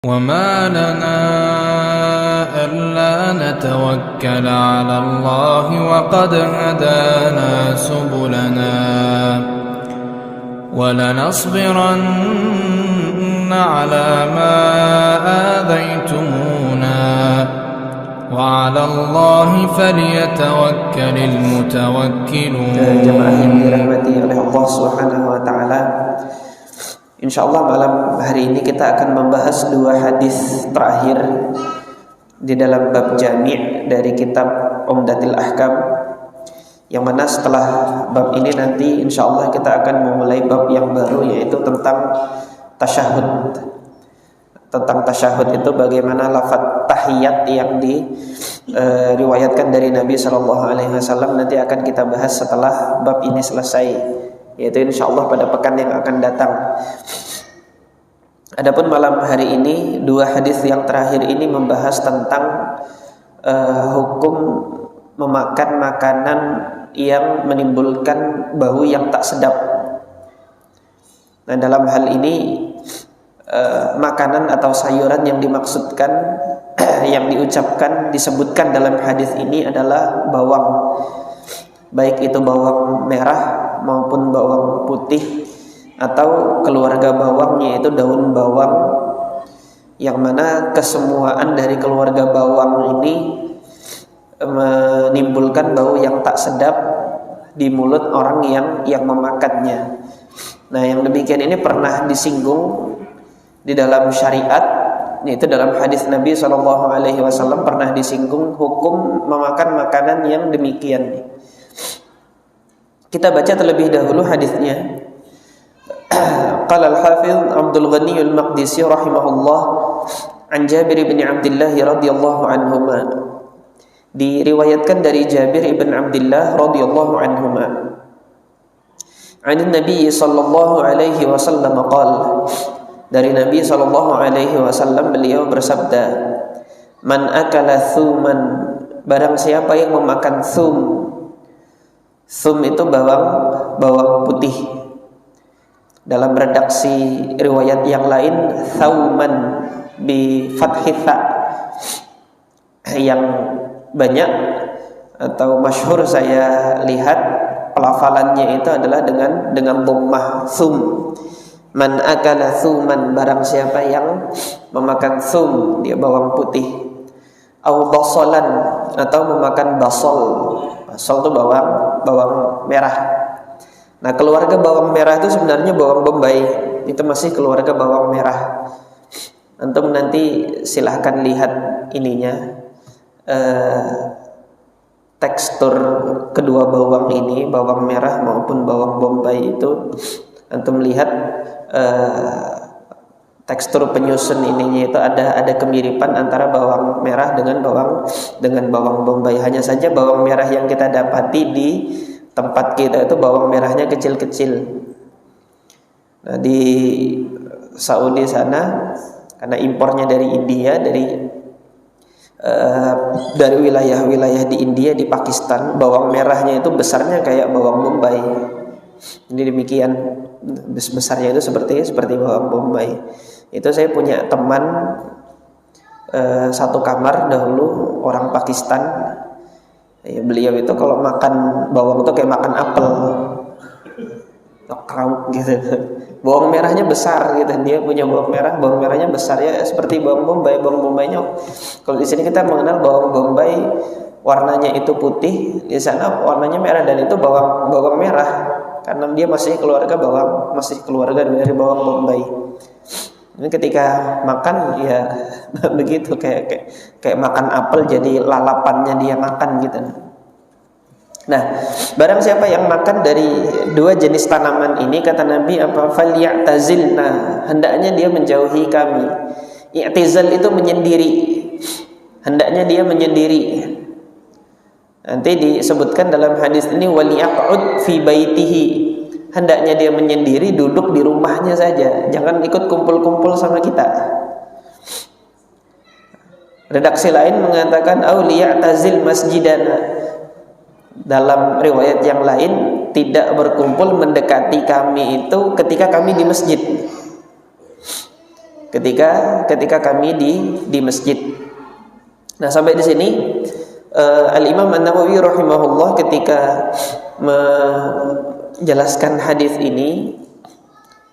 وما لنا ألا نتوكل على الله وقد هدانا سبلنا ولنصبرن على ما آذيتمونا وعلى الله فليتوكل المتوكلون. Jemaah yang dirahmati oleh Allah Subhanahu wa taala, insyaallah malam hari ini kita akan membahas dua hadis terakhir di dalam bab jami' dari kitab Umdatul Ahkam, yang mana setelah bab ini nanti insyaallah kita akan memulai bab yang baru, yaitu tentang tasyahud. Tentang tasyahud itu bagaimana lafaz tahiyat yang diriwayatkan dari Nabi SAW nanti akan kita bahas setelah bab ini selesai, yaitu insyaallah pada pekan yang akan datang. Adapun malam hari ini dua hadis yang terakhir ini membahas tentang hukum memakan makanan yang menimbulkan bau yang tak sedap. Nah, dalam hal ini makanan atau sayuran yang dimaksudkan yang diucapkan disebutkan dalam hadis ini adalah bawang, baik itu bawang merah maupun bawang putih atau keluarga bawang, yaitu daun bawang, yang mana kesemuaan dari keluarga bawang ini menimbulkan bau yang tak sedap di mulut orang yang memakannya. Nah, yang demikian ini pernah disinggung di dalam syariat, yaitu dalam hadis Nabi SAW pernah disinggung hukum memakan makanan yang demikian. Kita baca terlebih dahulu hadisnya. Qala al-Hafidz Abdul Ghani al-Maqdisi rahimahullah an Jabir bin Abdullah radhiyallahu anhuma. Diriwayatkan dari Jabir bin Abdullah radhiyallahu anhuma. An Nabi sallallahu alaihi wasallam qala, dari Nabi SAW beliau bersabda, man akala thuman, barang siapa yang memakan thum. Thum itu bawang putih. Dalam redaksi riwayat yang lain thauman bi fathi tha, yang banyak atau masyhur saya lihat pelafalannya itu adalah dengan dhammah thum. Man akala thuman, barang siapa yang memakan thum, dia bawang putih. Au basalan, atau memakan basol. Basol itu bawang merah. Nah, keluarga bawang merah itu sebenarnya bawang bombay, itu masih keluarga bawang merah. Antum nanti silahkan lihat ininya, tekstur kedua bawang ini, bawang merah maupun bawang bombay itu, antum lihat tekstur penyusun ininya itu ada kemiripan antara bawang merah dengan bawang bombay. Hanya saja bawang merah yang kita dapati di tempat kita itu bawang merahnya kecil-kecil. Nah, di Saudi sana, karena impornya dari India, dari wilayah-wilayah di India, di Pakistan, bawang merahnya itu besarnya kayak bawang bombay. Ini demikian, besarnya itu seperti bawang bombay. Itu saya punya teman satu kamar dahulu, orang Pakistan. Ya, beliau itu kalau makan bawang itu kayak makan apel, krauk gitu. Bawang merahnya besar gitu. Dia punya bawang merahnya besar ya, seperti bawang bombay. Bawang bombaynya, kalau di sini kita mengenal bawang bombay warnanya itu putih, di sana warnanya merah, dan itu bawang merah. Karena dia masih keluarga dari bawang bombay. Ini ketika makan ya begitu, kayak makan apel, jadi lalapannya dia makan gitu. Nah, barang siapa yang makan dari dua jenis tanaman ini, kata Nabi apa? Falyatazilna, hendaknya dia menjauhi kami. I'tizal itu menyendiri. Hendaknya dia menyendiri. Nanti disebutkan dalam hadis ini waliyaq'ud fi baitihi, hendaknya dia menyendiri, duduk di rumahnya saja, jangan ikut kumpul-kumpul sama kita. Redaksi lain mengatakan auliya'tazil masjidana, dalam riwayat yang lain tidak berkumpul mendekati kami itu ketika kami di masjid. ketika kami di masjid. Nah, sampai di sini Al-Imam An-Nawawi rahimahullah ketika menjelaskan hadis ini,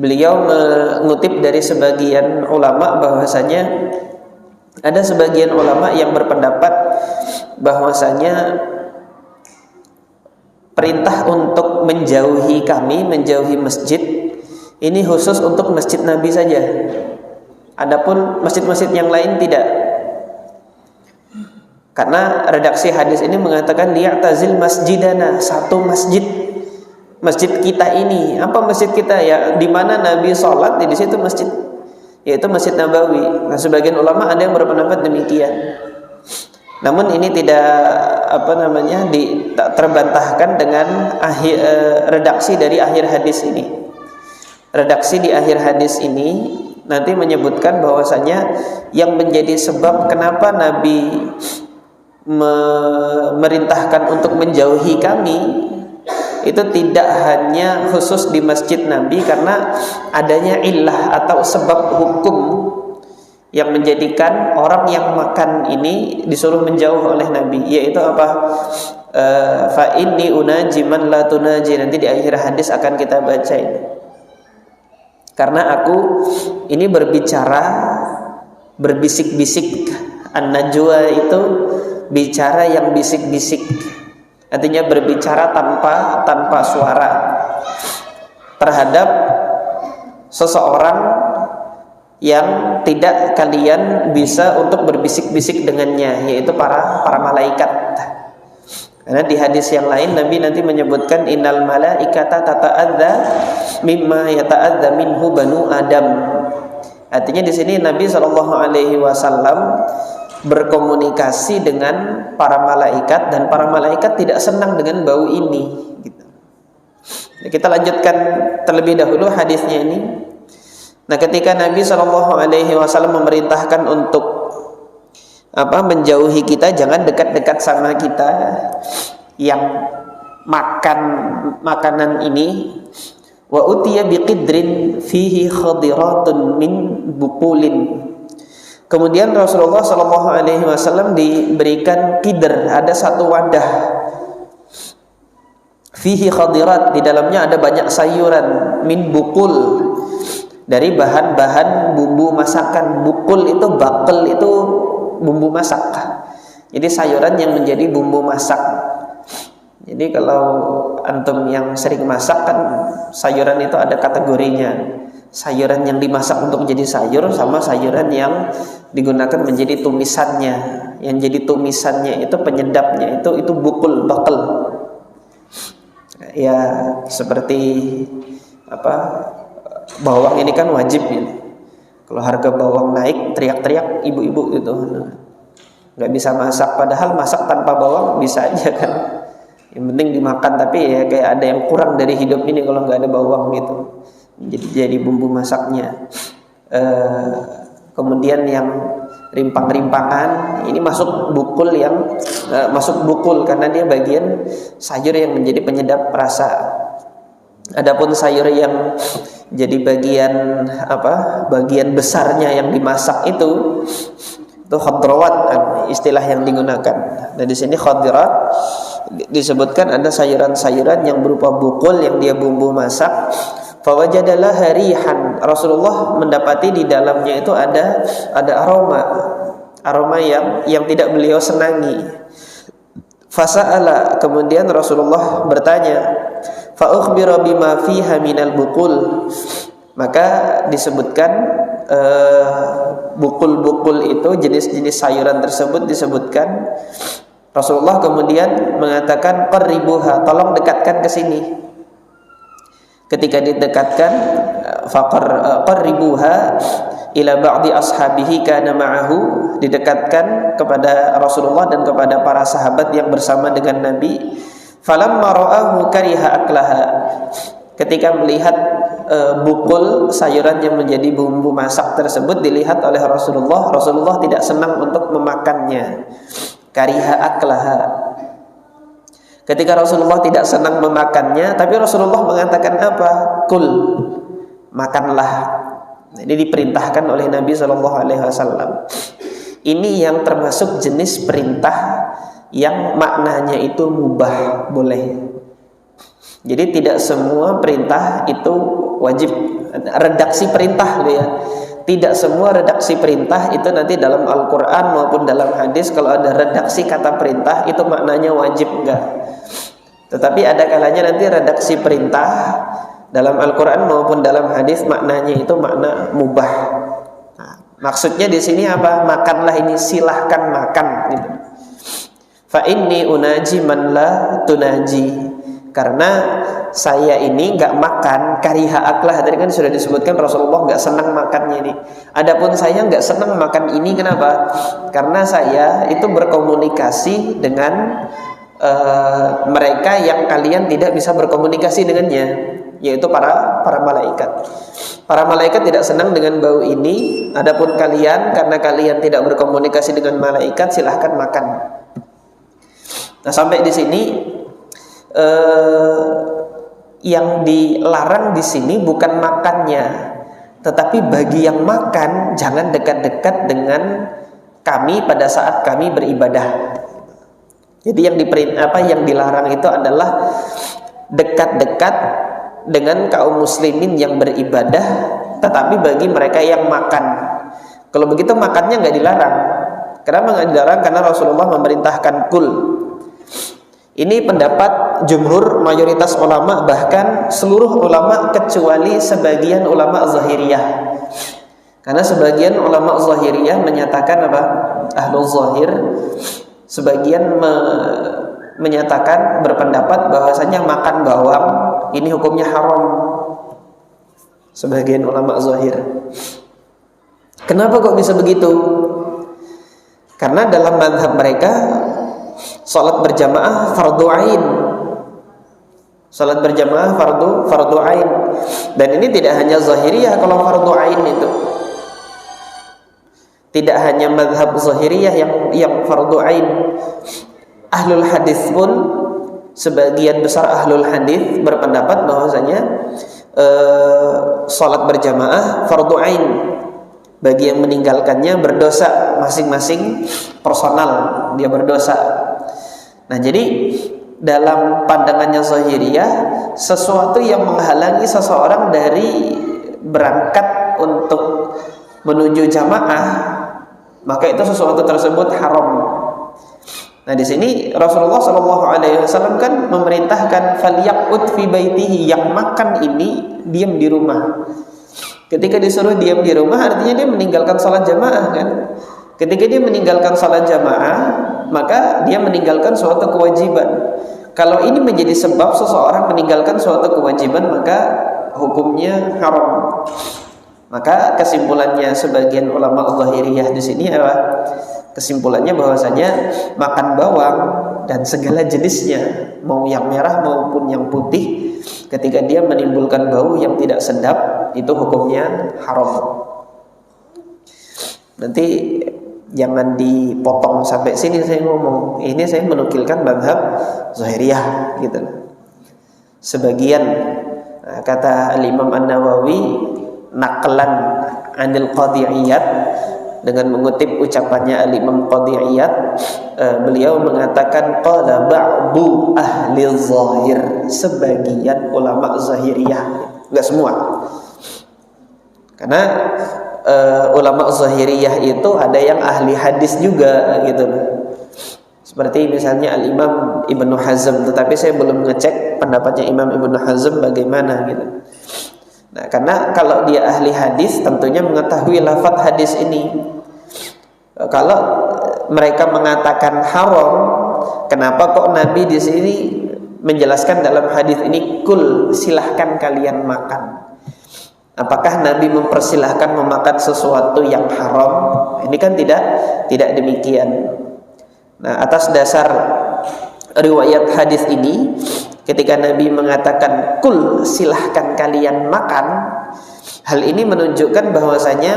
beliau mengutip dari sebagian ulama bahwasanya ada sebagian ulama yang berpendapat bahwasanya perintah untuk menjauhi masjid ini khusus untuk masjid Nabi saja. Adapun masjid-masjid yang lain tidak. Karena redaksi hadis ini mengatakan liya'tazil masjidana, satu masjid kita ini. Apa masjid kita? Ya di mana Nabi sholat, di situ masjid, yaitu Masjid Nabawi. Nah, sebagian ulama ada yang berpendapat demikian. Namun ini tidak terbantahkan dengan redaksi dari akhir hadis ini. Redaksi di akhir hadis ini nanti menyebutkan bahwasanya yang menjadi sebab kenapa Nabi memerintahkan untuk menjauhi kami itu tidak hanya khusus di masjid Nabi, karena adanya illah atau sebab hukum yang menjadikan orang yang makan ini disuruh menjauh oleh Nabi, yaitu apa? Fa inni unaji man la tunaji, nanti di akhir hadis akan kita baca ini. Karena aku ini berbicara berbisik-bisik, an-najwa itu bicara yang bisik-bisik, artinya berbicara tanpa suara terhadap seseorang yang tidak kalian bisa untuk berbisik-bisik dengannya, yaitu para malaikat. Karena di hadis yang lain Nabi nanti menyebutkan innal malaikata tata'adza mimma yata'adza minhu banu Adam. Artinya di sini Nabi SAW berkomunikasi dengan para malaikat, dan para malaikat tidak senang dengan bau ini. Gitu. Nah, kita lanjutkan terlebih dahulu hadisnya ini. Nah, ketika Nabi SAW memerintahkan untuk menjauhi kita, jangan dekat-dekat sama kita yang makan makanan ini. Wa utiya biqidrin fihi khadiratun min buqulin. Kemudian Rasulullah SAW diberikan qidr, ada satu wadah, fihi khadirat, di dalamnya ada banyak sayuran, min bukul, dari bahan-bahan bumbu masakan. Bukul itu bakel, itu bumbu masak. Jadi sayuran yang menjadi bumbu masak. Jadi kalau antum yang sering masak kan, sayuran itu ada kategorinya. Sayuran yang dimasak untuk menjadi sayur sama sayuran yang digunakan menjadi tumisannya. Yang jadi tumisannya itu penyedapnya itu bukul, bakel. Ya seperti bawang ini kan wajib ini. Kalau harga bawang naik teriak-teriak ibu-ibu gitu. Nggak bisa masak, padahal masak tanpa bawang bisa aja kan. Yang penting dimakan, tapi ya kayak ada yang kurang dari hidup ini kalau nggak ada bawang gitu. Jadi bumbu masaknya. Kemudian yang rimpang-rimpangan ini masuk bukul, masuk bukul karena dia bagian sayur yang menjadi penyedap rasa. Adapun sayur yang jadi bagian besarnya yang dimasak itu khadrawat, istilah yang digunakan. Nah, di sini khadirat disebutkan ada sayuran-sayuran yang berupa bukul yang dia bumbu masak. Fawajadalah harihan, Rasulullah mendapati di dalamnya itu ada aroma yang tidak beliau senangi. Fasa'ala, kemudian Rasulullah bertanya, fa ukhbira bima fiha minal bukul, maka disebutkan bukul-bukul itu, jenis-jenis sayuran tersebut disebutkan. Rasulullah kemudian mengatakan qarribuha, tolong dekatkan ke sini. Ketika didekatkan, qarribuha ila ba'di ashabihi kana ma'ahu, didekatkan kepada Rasulullah dan kepada para sahabat yang bersama dengan Nabi. Falamma ra'ahu kariha aklaha, ketika melihat bukul sayuran yang menjadi bumbu masak tersebut dilihat oleh Rasulullah tidak senang untuk memakannya. Kariha aklaha, ketika Rasulullah tidak senang memakannya, tapi Rasulullah mengatakan apa? Kul, makanlah. Jadi diperintahkan oleh Nabi SAW. Ini yang termasuk jenis perintah yang maknanya itu mubah, boleh. Jadi tidak semua perintah itu wajib. Redaksi perintah ya. Tidak semua redaksi perintah itu nanti dalam Al-Quran maupun dalam hadis kalau ada redaksi kata perintah itu maknanya wajib, enggak. Tetapi ada kalanya nanti redaksi perintah dalam Al-Quran maupun dalam hadis maknanya itu makna mubah. Nah, maksudnya di sini apa? Makanlah ini, silahkan makan gitu. Fa inni unaji man la tunaji. Karena saya ini nggak makan kariha aklah, tadi kan sudah disebutkan Rasulullah nggak senang makannya ini. Adapun saya nggak senang makan ini, kenapa? Karena saya itu berkomunikasi dengan mereka yang kalian tidak bisa berkomunikasi dengannya, yaitu para malaikat. Para malaikat tidak senang dengan bau ini. Adapun kalian, karena kalian tidak berkomunikasi dengan malaikat, silahkan makan. Nah, sampai di sini yang dilarang di sini bukan makannya, tetapi bagi yang makan jangan dekat-dekat dengan kami pada saat kami beribadah. Jadi yang dilarang itu adalah dekat-dekat dengan kaum muslimin yang beribadah, tetapi bagi mereka yang makan. Kalau begitu makannya nggak dilarang. Kenapa nggak dilarang? Karena Rasulullah memerintahkan kul. Ini pendapat jumhur mayoritas ulama, bahkan seluruh ulama kecuali sebagian ulama Zahiriyah. Karena sebagian ulama Zahiriyah menyatakan apa? Ahlul Zahir sebagian menyatakan, berpendapat bahwasanya makan bawang ini hukumnya haram. Sebagian ulama Zahir. Kenapa kok bisa begitu? Karena dalam mazhab mereka salat berjamaah fardu ain. Salat berjamaah fardu ain. Dan ini tidak hanya Zahiriyah kalau fardu ain itu. Tidak hanya mazhab Zahiriyah yang fardu ain. Ahlul hadis pun, sebagian besar ahlul hadis berpendapat bahwasanya salat berjamaah fardu ain. Bagi yang meninggalkannya berdosa, masing-masing personal dia berdosa. Nah, jadi dalam pandangannya Zahiriyah, sesuatu yang menghalangi seseorang dari berangkat untuk menuju jamaah, maka itu sesuatu tersebut haram. Nah, di sini Rasulullah SAW kan memerintahkan falyaqut fi baitihi, yang makan ini diam di rumah. Ketika disuruh diam di rumah, artinya dia meninggalkan salat jamaah kan. Ketika dia meninggalkan salat jamaah, maka dia meninggalkan suatu kewajiban. Kalau ini menjadi sebab seseorang meninggalkan suatu kewajiban, maka hukumnya haram. Maka kesimpulannya sebagian ulama Zahiriyah di sini apa? Kesimpulannya bahwasanya makan bawang dan segala jenisnya, mau yang merah maupun yang putih, ketika dia menimbulkan bau yang tidak sedap, itu hukumnya haram. Nanti jangan dipotong sampai sini saya ngomong. Ini saya menukilkan mazhab Zahiriyah gitu. Sebagian kata Al-Imam An-Nawawi naqlan anil Qadhi'iyat, dengan mengutip ucapannya Al-Imam Qadhi'iyat, beliau mengatakan qala ba'du ahli zahir, sebagian ulama Zahiriyah, enggak semua. Karena ulama Zahiriyah itu ada yang ahli hadis juga gitu. Seperti misalnya Al-Imam Ibnu Hazm, tetapi saya belum ngecek pendapatnya Imam Ibnu Hazm bagaimana gitu. Nah, karena kalau dia ahli hadis tentunya mengetahui lafaz hadis ini. Kalau mereka mengatakan haram, kenapa kok Nabi di sini menjelaskan dalam hadis ini kul, silahkan kalian makan? Apakah Nabi mempersilahkan memakan sesuatu yang haram? Ini kan tidak demikian. Nah, atas dasar riwayat hadis ini, ketika Nabi mengatakan kul, silahkan kalian makan, hal ini menunjukkan bahwasanya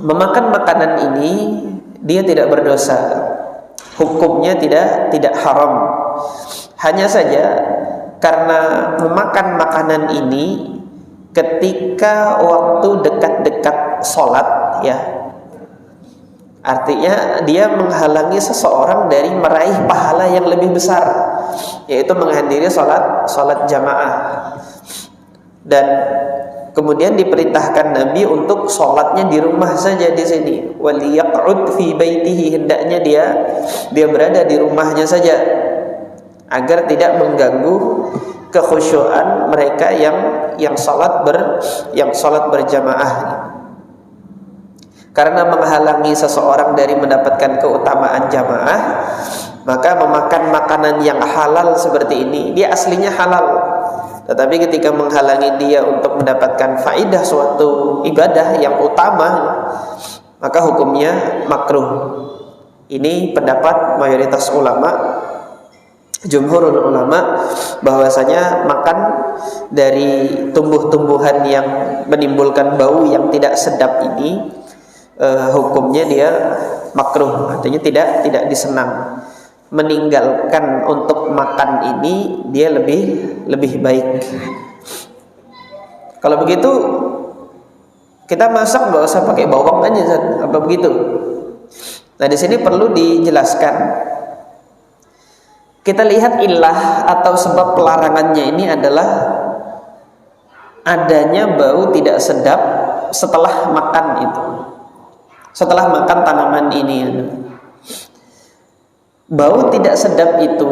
memakan makanan ini dia tidak berdosa, hukumnya tidak haram. Hanya saja karena memakan makanan ini ketika waktu dekat-dekat sholat, ya, artinya dia menghalangi seseorang dari meraih pahala yang lebih besar, yaitu menghadiri sholat jamaah. Dan kemudian diperintahkan Nabi untuk sholatnya di rumah saja di sini. Waliyaq'ud fi baitihi, hendaknya dia berada di rumahnya saja agar tidak mengganggu kekhusyuan mereka yang sholat berjamaah. Karena menghalangi seseorang dari mendapatkan keutamaan jamaah, maka memakan makanan yang halal seperti ini, dia aslinya halal, tetapi ketika menghalangi dia untuk mendapatkan faidah suatu ibadah yang utama, maka hukumnya makruh. Ini pendapat mayoritas ulama, jumhurul ulama, bahwasanya makan dari tumbuh-tumbuhan yang menimbulkan bau yang tidak sedap ini hukumnya dia makruh, artinya tidak disenang. Meninggalkan untuk makan ini dia lebih baik. Kalau begitu kita masak nggak usah pakai bawang aja, apa begitu? Nah, di sini perlu dijelaskan. Kita lihat ilah atau sebab pelarangannya ini adalah adanya bau tidak sedap setelah makan itu. Setelah makan tanaman ini, bau tidak sedap itu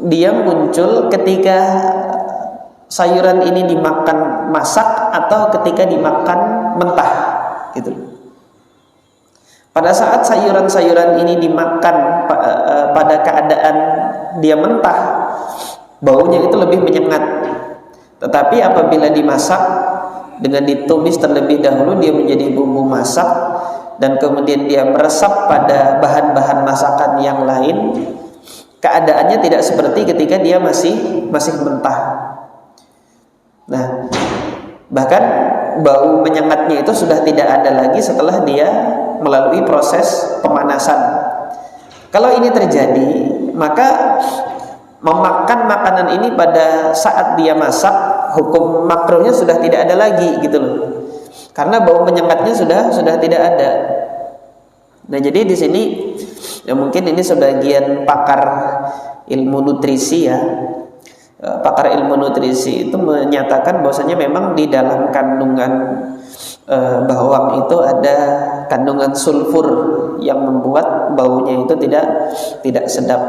dia muncul ketika sayuran ini dimakan masak atau ketika dimakan mentah, gitu. Pada saat sayuran-sayuran ini dimakan pada keadaan dia mentah, baunya itu lebih menyengat. Tetapi apabila dimasak dengan ditumis terlebih dahulu, dia menjadi bumbu masak, dan kemudian dia meresap pada bahan-bahan masakan yang lain, keadaannya tidak seperti ketika dia masih mentah. Nah, bahkan bau menyengatnya itu sudah tidak ada lagi setelah dia melalui proses pemanasan. Kalau ini terjadi, maka memakan makanan ini pada saat dia masak, hukum makruhnya sudah tidak ada lagi, gitu loh. Karena bau menyengatnya sudah tidak ada. Nah, jadi di sini ya mungkin ini sebagian pakar ilmu nutrisi, ya. Pakar ilmu nutrisi itu menyatakan bahwasanya memang di dalam kandungan bawang itu ada kandungan sulfur yang membuat baunya itu tidak sedap.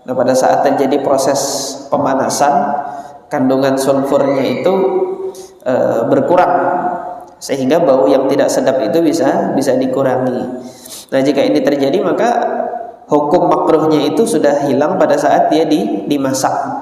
Nah, pada saat terjadi proses pemanasan, kandungan sulfurnya itu berkurang, sehingga bau yang tidak sedap itu bisa dikurangi. Nah, jika ini terjadi, maka hukum makruhnya itu sudah hilang pada saat dia dimasak.